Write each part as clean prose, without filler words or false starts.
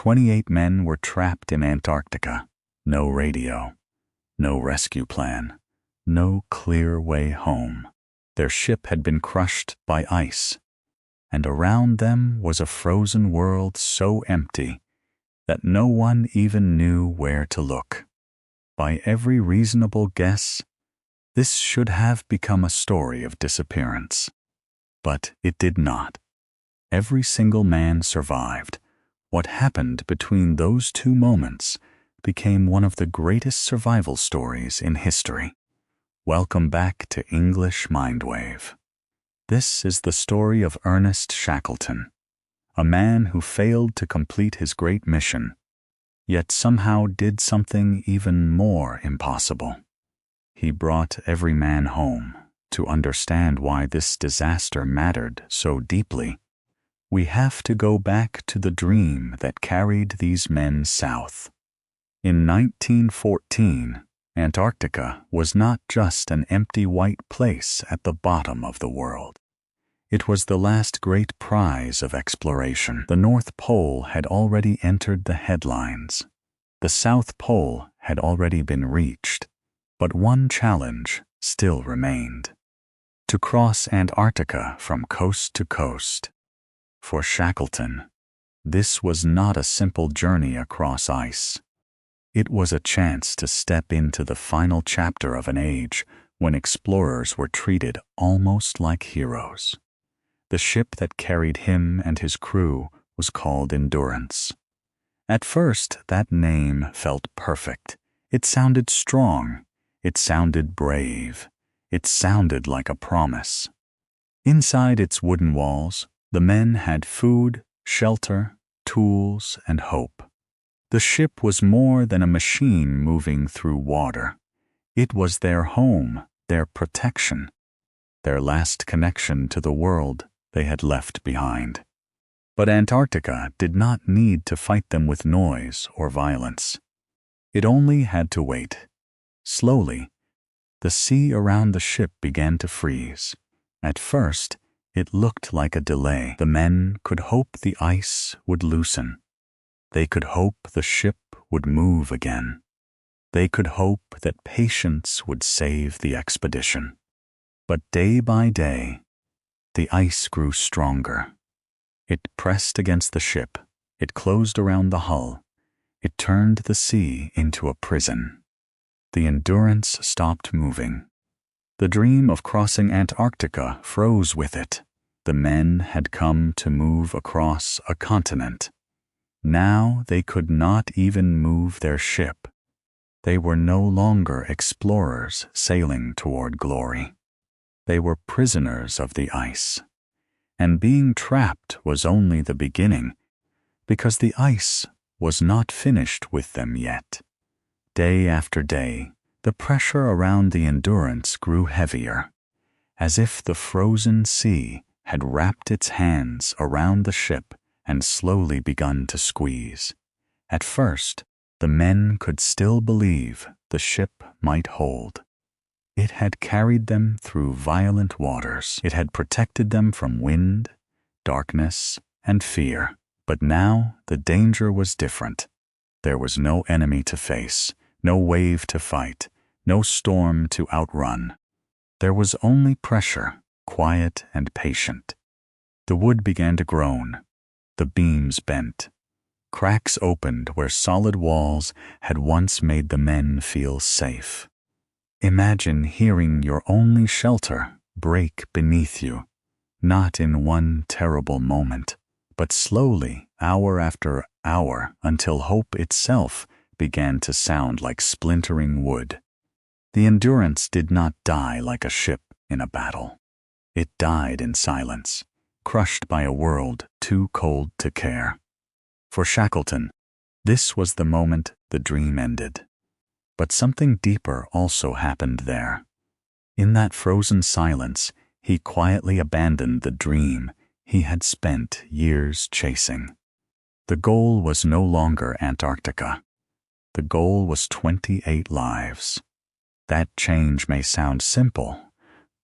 28 men were trapped in Antarctica. No radio, no rescue plan, no clear way home. Their ship had been crushed by ice, and around them was a frozen world so empty that no one even knew where to look. By every reasonable guess, this should have become a story of disappearance. But it did not. Every single man survived. What happened between those two moments became one of the greatest survival stories in history. Welcome back to English Mindwave. This is the story of Ernest Shackleton, a man who failed to complete his great mission, yet somehow did something even more impossible. He brought every man home. To understand why this disaster mattered so deeply, we have to go back to the dream that carried these men south. In 1914, Antarctica was not just an empty white place at the bottom of the world. It was the last great prize of exploration. The North Pole had already entered the headlines. The South Pole had already been reached. But one challenge still remained: to cross Antarctica from coast to coast. For Shackleton, this was not a simple journey across ice. It was a chance to step into the final chapter of an age when explorers were treated almost like heroes. The ship that carried him and his crew was called Endurance. At first, that name felt perfect. It sounded strong. It sounded brave. It sounded like a promise. Inside its wooden walls, the men had food, shelter, tools, and hope. The ship was more than a machine moving through water. It was their home, their protection, their last connection to the world they had left behind. But Antarctica did not need to fight them with noise or violence. It only had to wait. Slowly, the sea around the ship began to freeze. At first, it looked like a delay. The men could hope the ice would loosen. They could hope the ship would move again. They could hope that patience would save the expedition. But day by day, the ice grew stronger. It pressed against the ship. It closed around the hull. It turned the sea into a prison. The Endurance stopped moving. The dream of crossing Antarctica froze with it. The men had come to move across a continent. Now they could not even move their ship. They were no longer explorers sailing toward glory. They were prisoners of the ice. And being trapped was only the beginning, because the ice was not finished with them yet. Day after day, the pressure around the Endurance grew heavier, as if the frozen sea had wrapped its hands around the ship and slowly begun to squeeze. At first, the men could still believe the ship might hold. It had carried them through violent waters. It had protected them from wind, darkness, and fear. But now the danger was different. There was no enemy to face, no wave to fight, no storm to outrun. There was only pressure, quiet and patient. The wood began to groan. The beams bent. Cracks opened where solid walls had once made the men feel safe. Imagine hearing your only shelter break beneath you, not in one terrible moment, but slowly, hour after hour, until hope itself began to sound like splintering wood. The Endurance did not die like a ship in a battle. It died in silence, crushed by a world too cold to care. For Shackleton, this was the moment the dream ended. But something deeper also happened there. In that frozen silence, he quietly abandoned the dream he had spent years chasing. The goal was no longer Antarctica. The goal was 28 lives. That change may sound simple,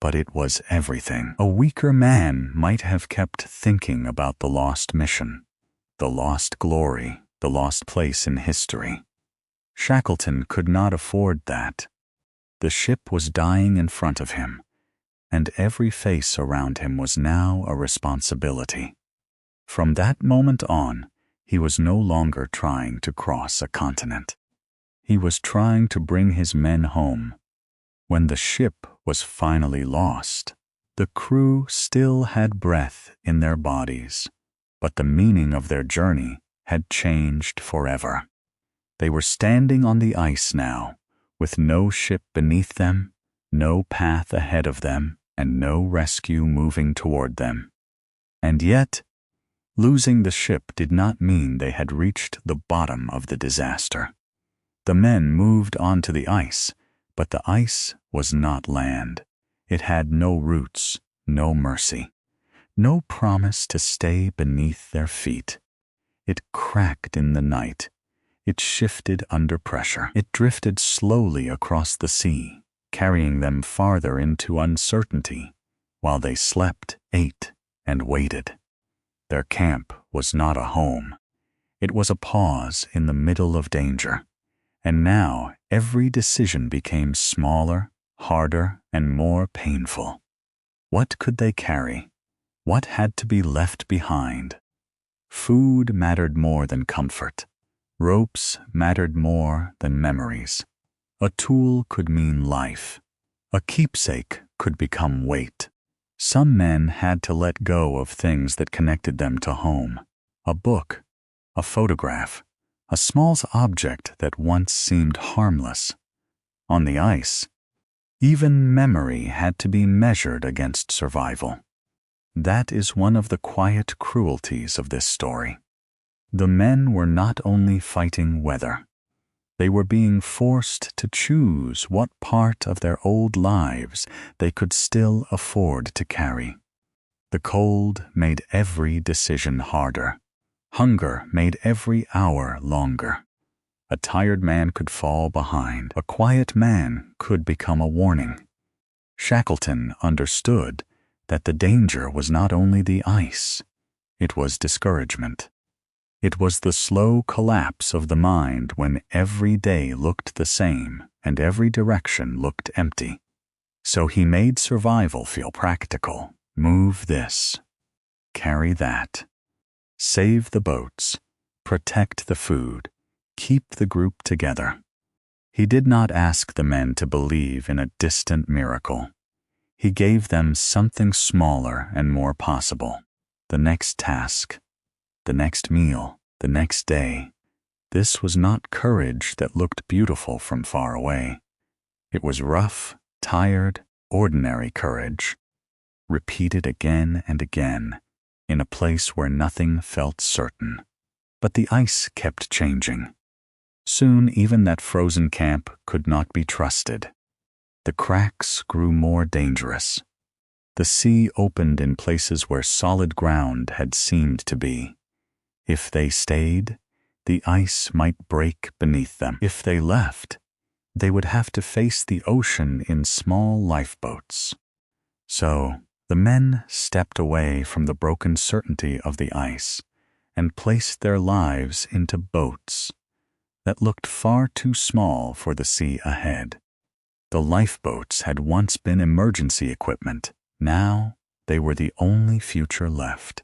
but it was everything. A weaker man might have kept thinking about the lost mission, the lost glory, the lost place in history. Shackleton could not afford that. The ship was dying in front of him, and every face around him was now a responsibility. From that moment on, he was no longer trying to cross a continent. He was trying to bring his men home. When the ship was finally lost, the crew still had breath in their bodies, but the meaning of their journey had changed forever. They were standing on the ice now, with no ship beneath them, no path ahead of them, and no rescue moving toward them. And yet, losing the ship did not mean they had reached the bottom of the disaster. The men moved onto the ice, but the ice was not land. It had no roots, no mercy, no promise to stay beneath their feet. It cracked in the night. It shifted under pressure. It drifted slowly across the sea, carrying them farther into uncertainty, while they slept, ate, and waited. Their camp was not a home. It was a pause in the middle of danger. And now every decision became smaller, harder, and more painful. What could they carry? What had to be left behind? Food mattered more than comfort. Ropes mattered more than memories. A tool could mean life. A keepsake could become weight. Some men had to let go of things that connected them to home. A book, a photograph, a small object that once seemed harmless. On the ice, even memory had to be measured against survival. That is one of the quiet cruelties of this story. The men were not only fighting weather. They were being forced to choose what part of their old lives they could still afford to carry. The cold made every decision harder. Hunger made every hour longer. A tired man could fall behind. A quiet man could become a warning. Shackleton understood that the danger was not only the ice, it was discouragement. It was the slow collapse of the mind when every day looked the same and every direction looked empty. So he made survival feel practical. Move this. Carry that. Save the boats. Protect the food. Keep the group together. He did not ask the men to believe in a distant miracle. He gave them something smaller and more possible. The next task. The next meal, the next day. This was not courage that looked beautiful from far away. It was rough, tired, ordinary courage, repeated again and again, in a place where nothing felt certain. But the ice kept changing. Soon even that frozen camp could not be trusted. The cracks grew more dangerous. The sea opened in places where solid ground had seemed to be. If they stayed, the ice might break beneath them. If they left, they would have to face the ocean in small lifeboats. So the men stepped away from the broken certainty of the ice and placed their lives into boats that looked far too small for the sea ahead. The lifeboats had once been emergency equipment. Now they were the only future left.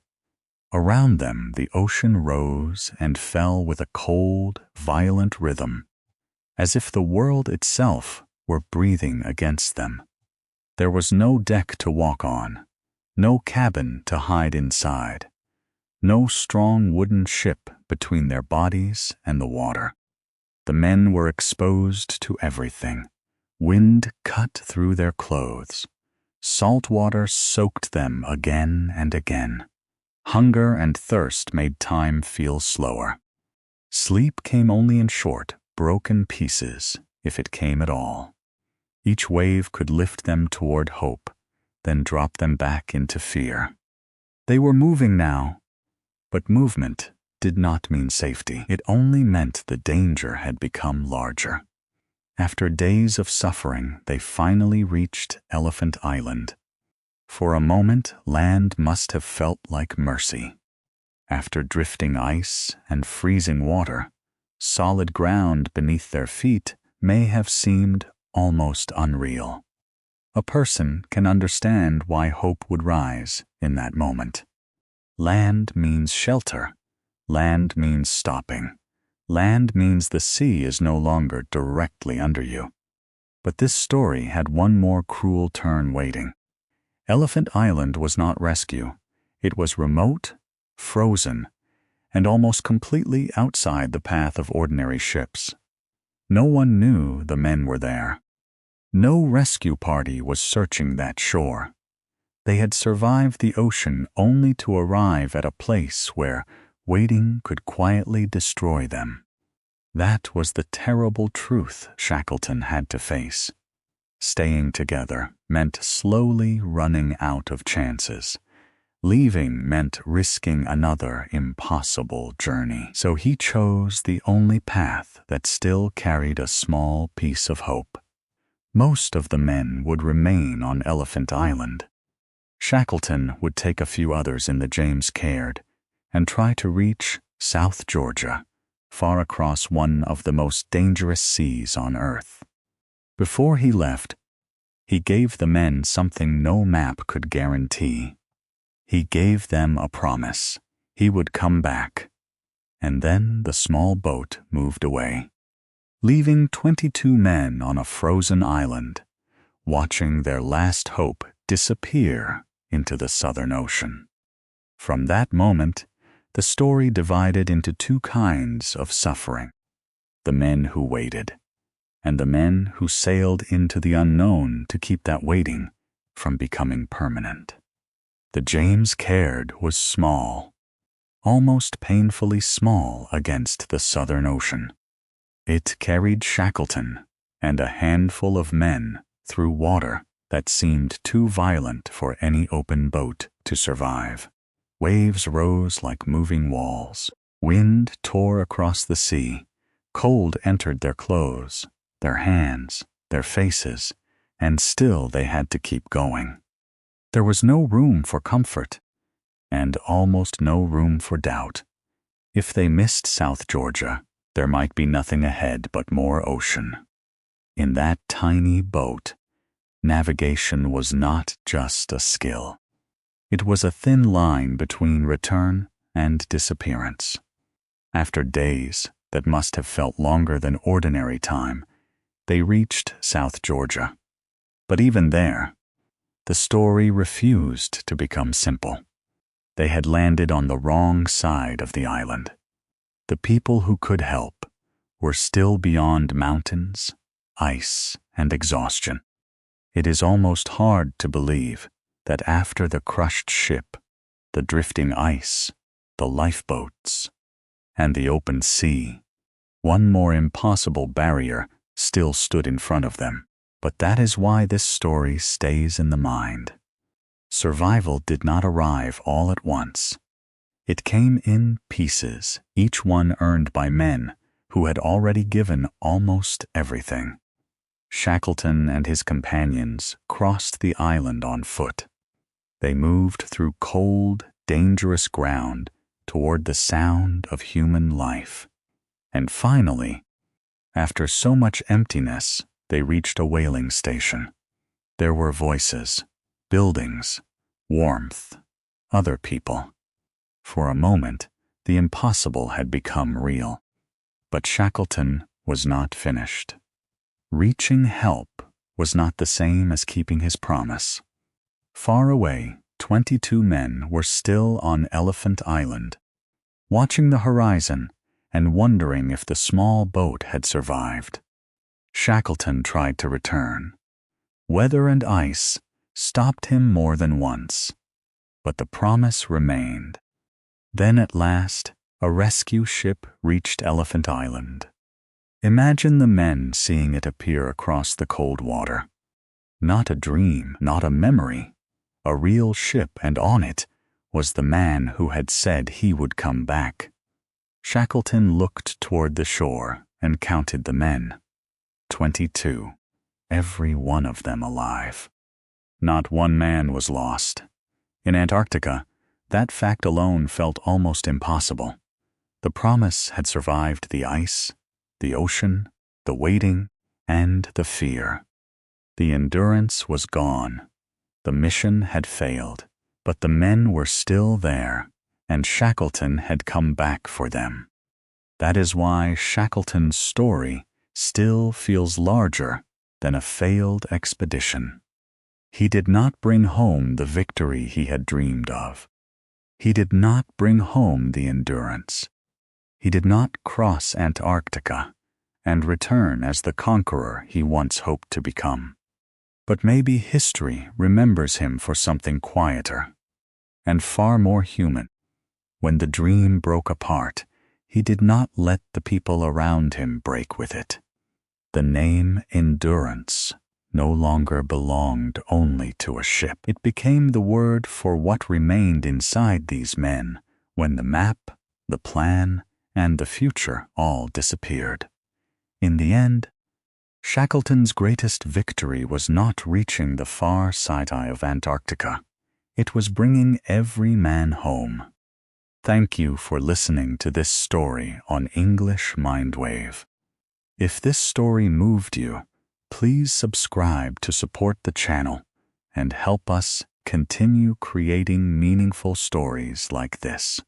Around them, the ocean rose and fell with a cold, violent rhythm, as if the world itself were breathing against them. There was no deck to walk on, no cabin to hide inside, no strong wooden ship between their bodies and the water. The men were exposed to everything. Wind cut through their clothes. Salt water soaked them again and again. Hunger and thirst made time feel slower. Sleep came only in short, broken pieces, if it came at all. Each wave could lift them toward hope, then drop them back into fear. They were moving now, but movement did not mean safety. It only meant the danger had become larger. After days of suffering, they finally reached Elephant Island. For a moment, land must have felt like mercy. After drifting ice and freezing water, solid ground beneath their feet may have seemed almost unreal. A person can understand why hope would rise in that moment. Land means shelter. Land means stopping. Land means the sea is no longer directly under you. But this story had one more cruel turn waiting. Elephant Island was not rescue. It was remote, frozen, and almost completely outside the path of ordinary ships. No one knew the men were there. No rescue party was searching that shore. They had survived the ocean only to arrive at a place where waiting could quietly destroy them. That was the terrible truth Shackleton had to face. Staying together meant slowly running out of chances. Leaving meant risking another impossible journey. So he chose the only path that still carried a small piece of hope. Most of the men would remain on Elephant Island. Shackleton would take a few others in the James Caird and try to reach South Georgia, far across one of the most dangerous seas on Earth. Before he left, he gave the men something no map could guarantee. He gave them a promise. He would come back. And then the small boat moved away, leaving 22 men on a frozen island, watching their last hope disappear into the Southern Ocean. From that moment, the story divided into two kinds of suffering: the men who waited, and the men who sailed into the unknown to keep that waiting from becoming permanent. The James Caird was small, almost painfully small against the Southern Ocean. It carried Shackleton and a handful of men through water that seemed too violent for any open boat to survive. Waves rose like moving walls. Wind tore across the sea. Cold entered their clothes, their hands, their faces, and still they had to keep going. There was no room for comfort, and almost no room for doubt. If they missed South Georgia, there might be nothing ahead but more ocean. In that tiny boat, navigation was not just a skill. It was a thin line between return and disappearance. After days that must have felt longer than ordinary time, they reached South Georgia. But even there, the story refused to become simple. They had landed on the wrong side of the island. The people who could help were still beyond mountains, ice, and exhaustion. It is almost hard to believe that after the crushed ship, the drifting ice, the lifeboats, and the open sea, one more impossible barrier still stood in front of them. But that is why this story stays in the mind. Survival did not arrive all at once. It came in pieces, each one earned by men who had already given almost everything. Shackleton and his companions crossed the island on foot. They moved through cold, dangerous ground toward the sound of human life. And finally, after so much emptiness, they reached a whaling station. There were voices, buildings, warmth, other people. For a moment, the impossible had become real. But Shackleton was not finished. Reaching help was not the same as keeping his promise. Far away, 22 men were still on Elephant Island, watching the horizon and wondering if the small boat had survived. Shackleton tried to return. Weather and ice stopped him more than once, but the promise remained. Then at last, a rescue ship reached Elephant Island. Imagine the men seeing it appear across the cold water. Not a dream, not a memory. A real ship, and on it was the man who had said he would come back. Shackleton looked toward the shore and counted the men. 22, every one of them alive. Not one man was lost. In Antarctica, That fact alone felt almost impossible. The promise had survived the ice, the ocean, the waiting, and the fear. The endurance was gone. The mission had failed, but the men were still there, and Shackleton had come back for them. That is why Shackleton's story still feels larger than a failed expedition. He did not bring home the victory he had dreamed of. He did not bring home the endurance. He did not cross Antarctica and return as the conqueror he once hoped to become. But maybe history remembers him for something quieter and far more human. When the dream broke apart, he did not let the people around him break with it. The name Endurance no longer belonged only to a ship. It became the word for what remained inside these men when the map, the plan, and the future all disappeared. In the end, Shackleton's greatest victory was not reaching the far side of Antarctica. It was bringing every man home. Thank you for listening to this story on English Mindwave. If this story moved you, please subscribe to support the channel and help us continue creating meaningful stories like this.